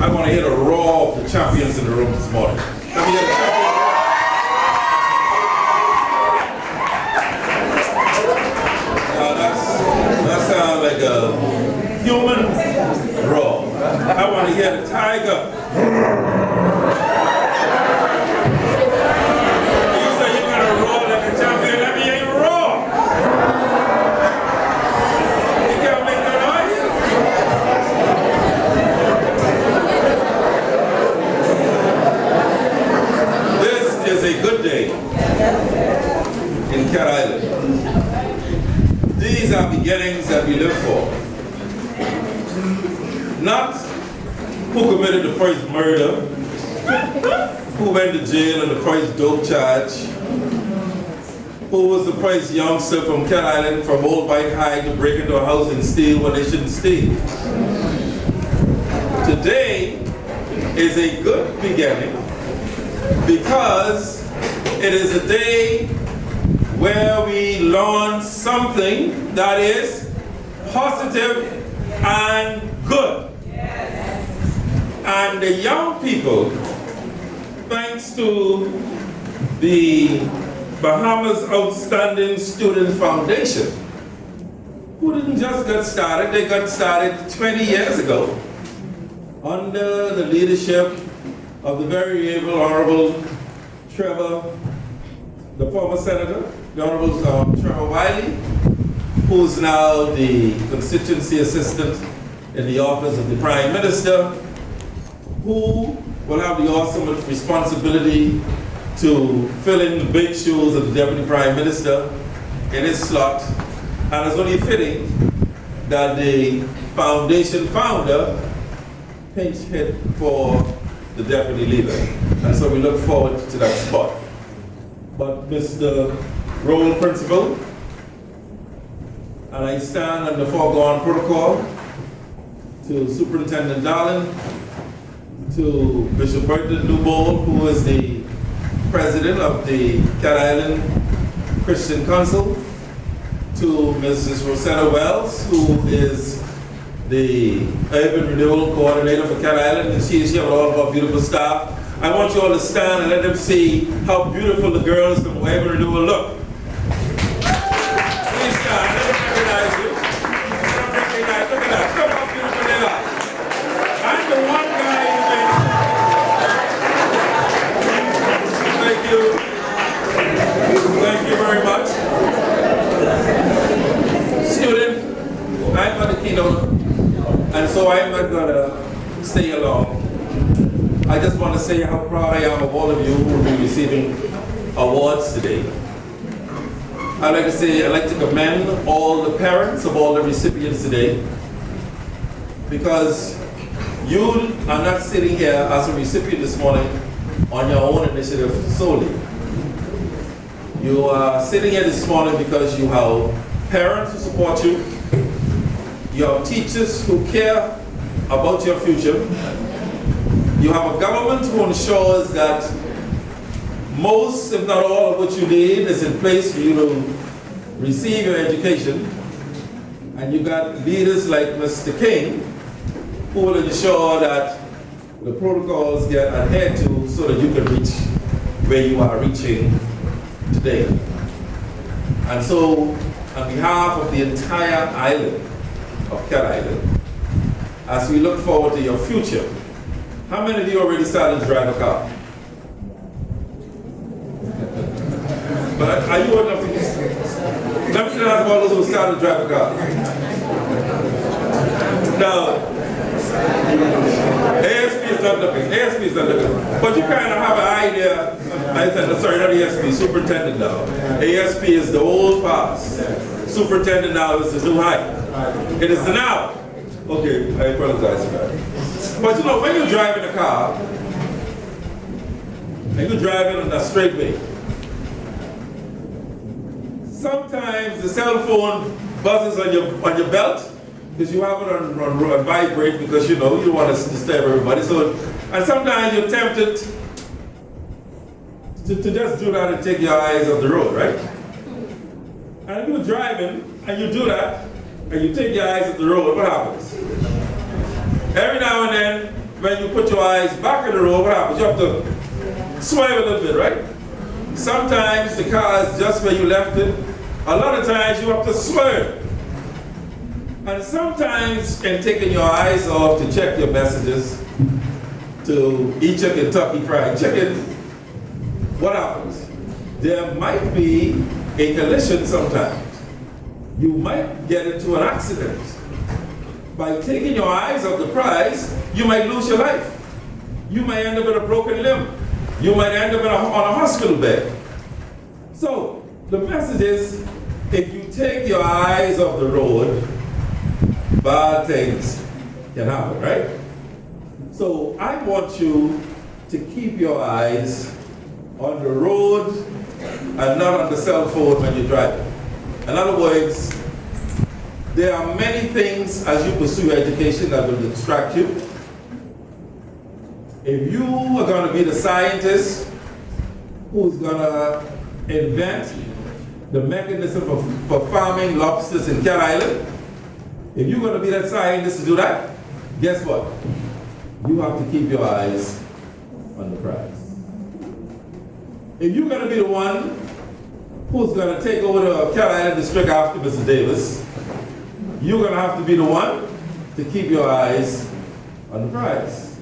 I want to hear the roar of the champions in the room this morning. Let me hear the champions. That sounds like a human roar. I want to hear the tiger. You say you're going to roar like a champion. Let me hear you roar. You can't make no noise? This is a good day in Cat Island. These are beginnings that we live for. Not who committed the first murder, who went to jail on the first dope charge, who was the first youngster from Cat Island from Old Bike High to break into a house and steal when they shouldn't steal. Today is a good beginning because it is a day where we learn something that is positive and good. And the young people, thanks to the Bahamas Outstanding Student Foundation, who didn't just get started, they got started 20 years ago under the leadership of the very able Honorable Trevor, the former senator, the Honorable Trevor Wiley, who's now the constituency assistant in the office of the Prime Minister, who will have the awesome responsibility to fill in the big shoes of the Deputy Prime Minister in his slot. And it's only fitting that the foundation founder pinch hit for the deputy leader. And so we look forward to that spot. But Mr. Role Principal, and I stand on the foregone protocol to Superintendent Darling, to Bishop Burton Newbold, who is the president of the Cat Island Christian Council, to Mrs. Rosetta Wells, who is the Urban Renewal Coordinator for Cat Island, and she is here with all of our beautiful staff. I want you all to stand and let them see how beautiful the girls from Urban Renewal look. Please stand, let them recognize you. Let them recognize, look at that, look how beautiful they are. I'm the one guy who makes Thank you. Thank you very much. Student, I'm on the keynote, and so I'm not gonna stay along. I just want to say how proud I am of all of you who will be receiving awards today. I'd like to say, I'd like to commend all the parents of all the recipients today, because you are not sitting here as a recipient this morning on your own initiative solely. You are sitting here this morning because you have parents who support you, you have teachers who care about your future, you have a government who ensures that most, if not all, of what you need is in place for you to receive your education, and you got leaders like Mr. King who will ensure that the protocols get adhered to so that you can reach where you are reaching today. And so, on behalf of the entire island of Cat Island, as we look forward to your future, how many of you already started to drive a car? But are you old enough to use? Let me ask about those who started to drive a car. Now, ASP is not looking. ASP is not looking. But you kind of have an idea. Sorry, not ASP, superintendent now. ASP is the old past. Superintendent now is the new high. It is the now. Okay, I apologize for that. But you know, when you're driving a car, and you're driving on a straight way, sometimes the cell phone buzzes on your belt because you have it on vibrate because you know you don't want to disturb everybody. So, and sometimes you're tempted to just do that and take your eyes off the road, right? And if you're driving and you do that and you take your eyes off the road, what happens? Every now and then, when you put your eyes back in the road, what happens? You have to swerve a little bit, right? Sometimes the car is just where you left it. A lot of times you have to swerve. And sometimes in taking your eyes off to check your messages, to eat your Kentucky Fried Chicken, what happens? There might be a collision sometimes. You might get into an accident. By taking your eyes off the prize, you might lose your life. You might end up with a broken limb. You might end up on a hospital bed. So the message is, if you take your eyes off the road, bad things can happen, right? So I want you to keep your eyes on the road and not on the cell phone when you're driving. In other words, there are many things as you pursue education that will distract you. If you are going to be the scientist who's going to invent the mechanism for farming lobsters in Cat Island, if you're going to be that scientist to do that, guess what? You have to keep your eyes on the prize. If you're going to be the one who's going to take over the Cat Island district after Mr. Davis, you're going to have to be the one to keep your eyes on the prize.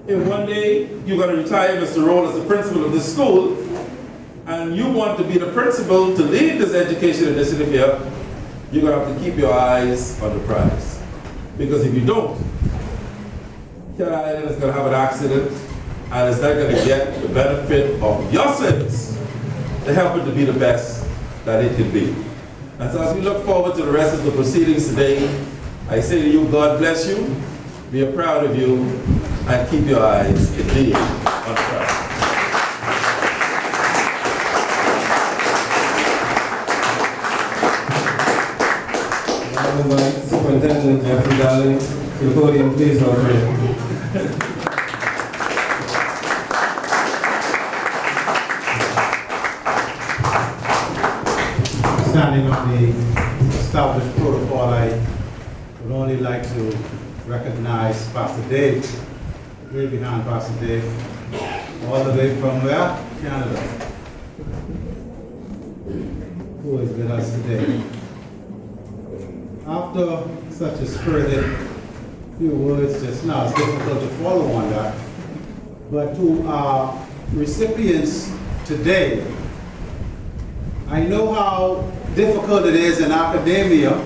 If one day you're going to retire Mr. Roll as the principal of this school, and you want to be the principal to lead this education initiative here, you're going to have to keep your eyes on the prize. Because if you don't, Cat Island is going to have an accident, and it's not going to get the benefit of your service to help it to be the best that it can be. And so as we look forward to the rest of the proceedings today, I say to you, God bless you, we are proud of you, and keep your eyes indeed on the prize. I invite Superintendent Jeffrey Daly to the podium, please, Lord. Standing on the established protocol, I would only like to recognize Pastor Dave, way behind Pastor Dave, all the way from where? Canada, who is with us today. After such a spirited few words just now, it's difficult to follow on that. But to our recipients today, I know how difficult it is in academia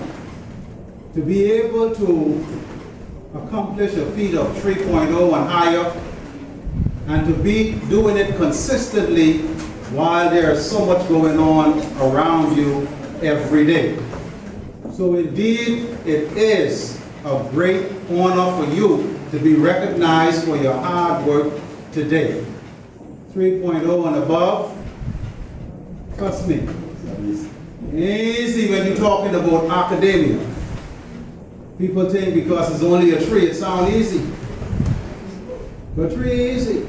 to be able to accomplish a feat of 3.0 and higher, and to be doing it consistently while there is so much going on around you every day. So indeed, it is a great honor for you to be recognized for your hard work today. 3.0 and above, trust me, easy when you're talking about academia. People think because it's only a 3, it sounds easy. But 3 is easy.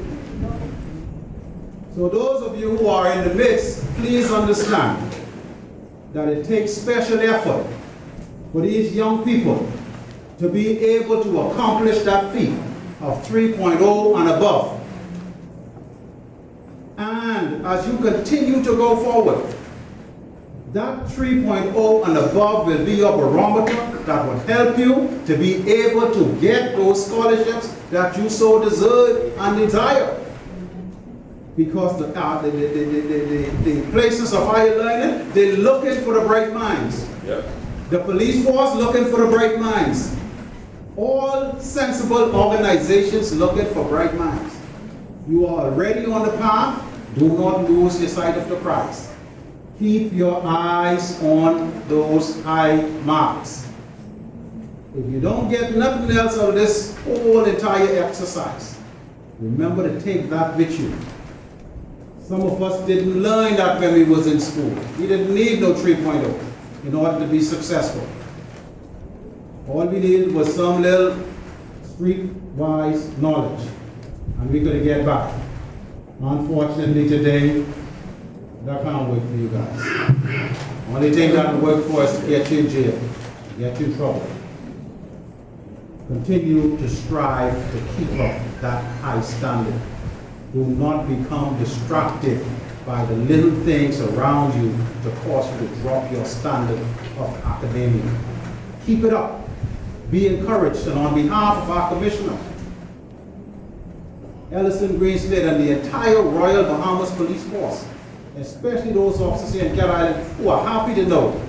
So those of you who are in the midst, please understand that it takes special effort for these young people to be able to accomplish that feat of 3.0 and above. And as you continue to go forward, that 3.0 and above will be your barometer that will help you to be able to get those scholarships that you so deserve and desire. Because the places of higher learning, they're looking for the bright minds. Yeah. The police force looking for the bright minds. All sensible organizations looking for bright minds. You are already on the path. Do not lose your sight of the prize. Keep your eyes on those high marks. If you don't get nothing else out of this whole entire exercise, remember to take that with you. Some of us didn't learn that when we was in school. We didn't need no 3.0 in order to be successful. All we needed was some little street-wise knowledge, and we could get by. Unfortunately today, that can't work for you guys. Only thing that will work for us is to get you in jail, get you in trouble. Continue to strive to keep up that high standard. Do not become distracted by the little things around you to cause you to drop your standard of academia. Keep it up. Be encouraged, and on behalf of our commissioner, Ellison Greenslade, and the entire Royal Bahamas Police Force, especially those officers here in Cat Island who are happy to know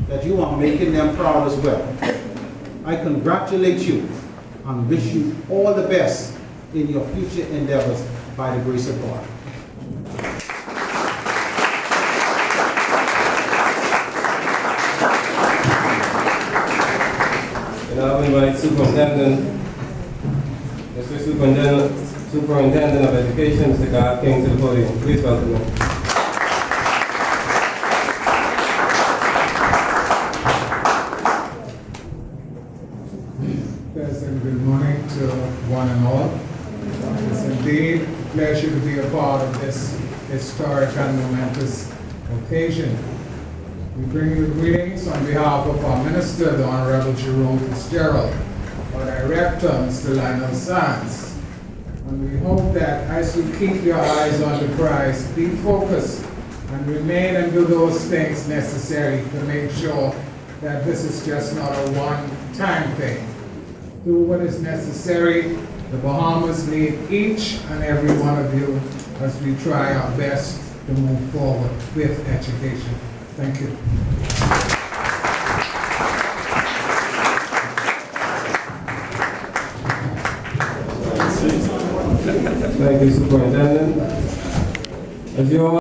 that you are making them proud as well. I congratulate you and wish you all the best in your future endeavors by the grace of God. And I will invite Superintendent of Education, Mr. God King, to the podium. Please welcome him. Pleasant good morning to one and all. It's indeed a pleasure to be a part of this historic and momentous occasion. We bring you greetings on behalf of our Minister, the Honorable Jerome Fitzgerald, our Director, Mr. Lionel Sands. And we hope that as you keep your eyes on the prize, be focused and remain and do those things necessary to make sure that this is just not a one-time thing. Do what is necessary. The Bahamas need each and every one of you as we try our best to move forward with education. Thank you. Thank you, Superintendent. As you all